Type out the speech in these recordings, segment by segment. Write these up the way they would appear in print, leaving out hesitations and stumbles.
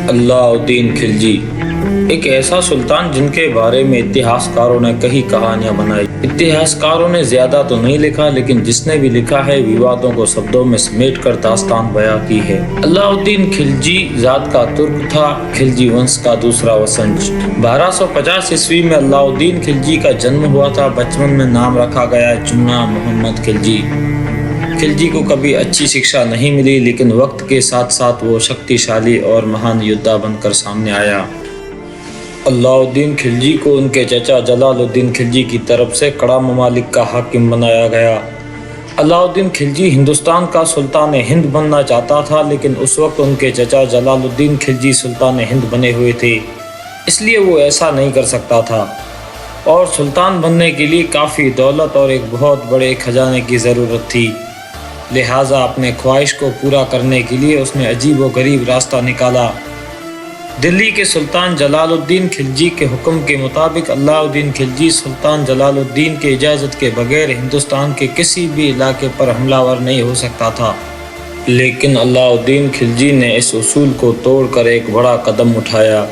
اللہ الدین خلجی ایک ایسا سلطان جن کے بارے میں اتہاس کاروں نے کئی کہانیاں بنائی۔ اتہاس کاروں نے زیادہ تو نہیں لکھا، لیکن جس نے بھی لکھا ہے ووادوں کو شبدوں میں سمیٹ کر داستان بیاں کی ہے۔ اللہ الدین خلجی ذات کا ترک تھا، خلجی ونش کا دوسرا وسنج۔ 1250 عیسوی میں اللہ الدین خلجی کا جنم ہوا تھا۔ بچپن میں نام رکھا گیا چنا محمد خلجی۔ خلجی کو کبھی اچھی شکشا نہیں ملی، لیکن وقت کے ساتھ ساتھ وہ شکتی شالی اور مہان یودھا بن کر سامنے آیا۔ اللہ الدین خلجی کو ان کے چچا جلال الدین خلجی کی طرف سے کڑا ممالک کا حاکم بنایا گیا۔ اللہ الدین خلجی ہندوستان کا سلطان ہند بننا چاہتا تھا، لیکن اس وقت ان کے چچا جلال الدین خلجی سلطان ہند بنے ہوئے تھے، اس لیے وہ ایسا نہیں کر سکتا تھا، اور سلطان بننے کے لیے کافی دولت اور ایک بہت بڑے خزانے کی ضرورت تھی۔ لہٰذا اپنے خواہش کو پورا کرنے کے لیے اس نے عجیب و غریب راستہ نکالا۔ دلی کے سلطان جلال الدین خلجی کے حکم کے مطابق اللہ الدین خلجی سلطان جلال الدین کے اجازت کے بغیر ہندوستان کے کسی بھی علاقے پر حملہ آور نہیں ہو سکتا تھا، لیکن اللہ الدین خلجی نے اس اصول کو توڑ کر ایک بڑا قدم اٹھایا۔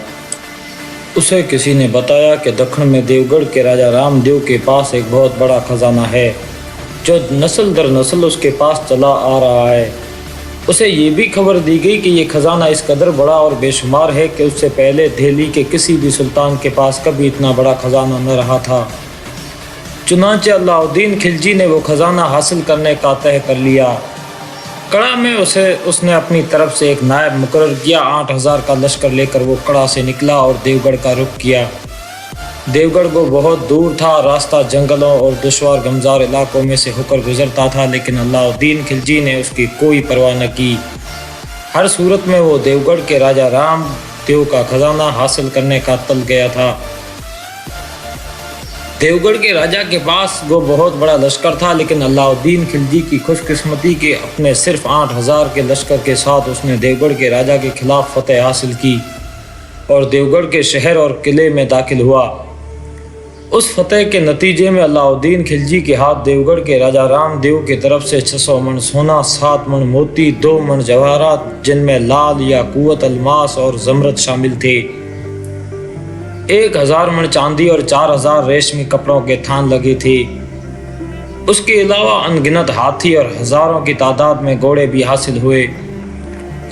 اسے کسی نے بتایا کہ دکن میں دیوگڑھ کے راجا رام دیو کے پاس ایک بہت بڑا خزانہ ہے جو نسل در نسل اس کے پاس چلا آ رہا ہے۔ اسے یہ بھی خبر دی گئی کہ یہ خزانہ اس قدر بڑا اور بے شمار ہے کہ اس سے پہلے دہلی کے کسی بھی سلطان کے پاس کبھی اتنا بڑا خزانہ نہ رہا تھا۔ چنانچہ اللہ الدین خلجی نے وہ خزانہ حاصل کرنے کا طے کر لیا۔ کڑا میں اس نے اپنی طرف سے ایک نائب مقرر کیا۔ 8000 کا لشکر لے کر وہ کڑا سے نکلا اور دیوگڑھ کا رخ کیا۔ دیوگڑھ کو بہت دور تھا، راستہ جنگلوں اور دشوار گمزار علاقوں میں سے ہو کر گزرتا تھا، لیکن اللہ الدین خلجی نے اس کی کوئی پرواہ نہ کی۔ ہر صورت میں وہ دیوگڑھ کے راجا رام دیو کا خزانہ حاصل کرنے کا تل گیا تھا۔ دیوگڑھ کے راجا کے پاس وہ بہت بڑا لشکر تھا، لیکن اللہ الدین خلجی کی خوش قسمتی کے اپنے صرف 8000 کے لشکر کے ساتھ اس نے دیوگڑھ کے راجا کے خلاف فتح حاصل کی اور دیوگڑھ کے شہر اور قلعے میں داخل ہوا۔ اس فتح کے نتیجے میں اللہ الدین خلجی کے ہاتھ دیوگڑھ کے راجا رام دیو کی طرف سے 600 من سونا، 7 من موتی، 2 من جواہرات جن میں لال یاقوت، الماس اور زمرد شامل تھے، 1000 من چاندی اور 4000 ریشمی کپڑوں کے تھان لگے تھے۔ اس کے علاوہ ان گنت ہاتھی اور ہزاروں کی تعداد میں گھوڑے بھی حاصل ہوئے۔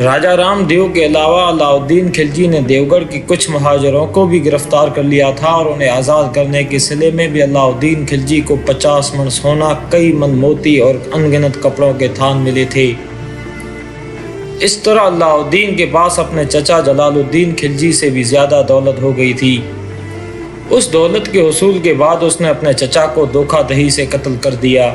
راجا رام دیو کے علاوہ اللہ الدین خلجی نے دیوگڑھ کی کچھ مہاجروں کو بھی گرفتار کر لیا تھا، اور انہیں آزاد کرنے کے صلے میں بھی اللہ الدین خلجی کو 50 من سونا، کئی من موتی اور ان گنت کپڑوں کے تھان ملے تھے۔ اس طرح اللہ الدین کے پاس اپنے چچا جلال الدین خلجی سے بھی زیادہ دولت ہو گئی تھی۔ اس دولت کے حصول کے بعد اس نے اپنے چچا کو دھوکہ دہی سے قتل کر دیا۔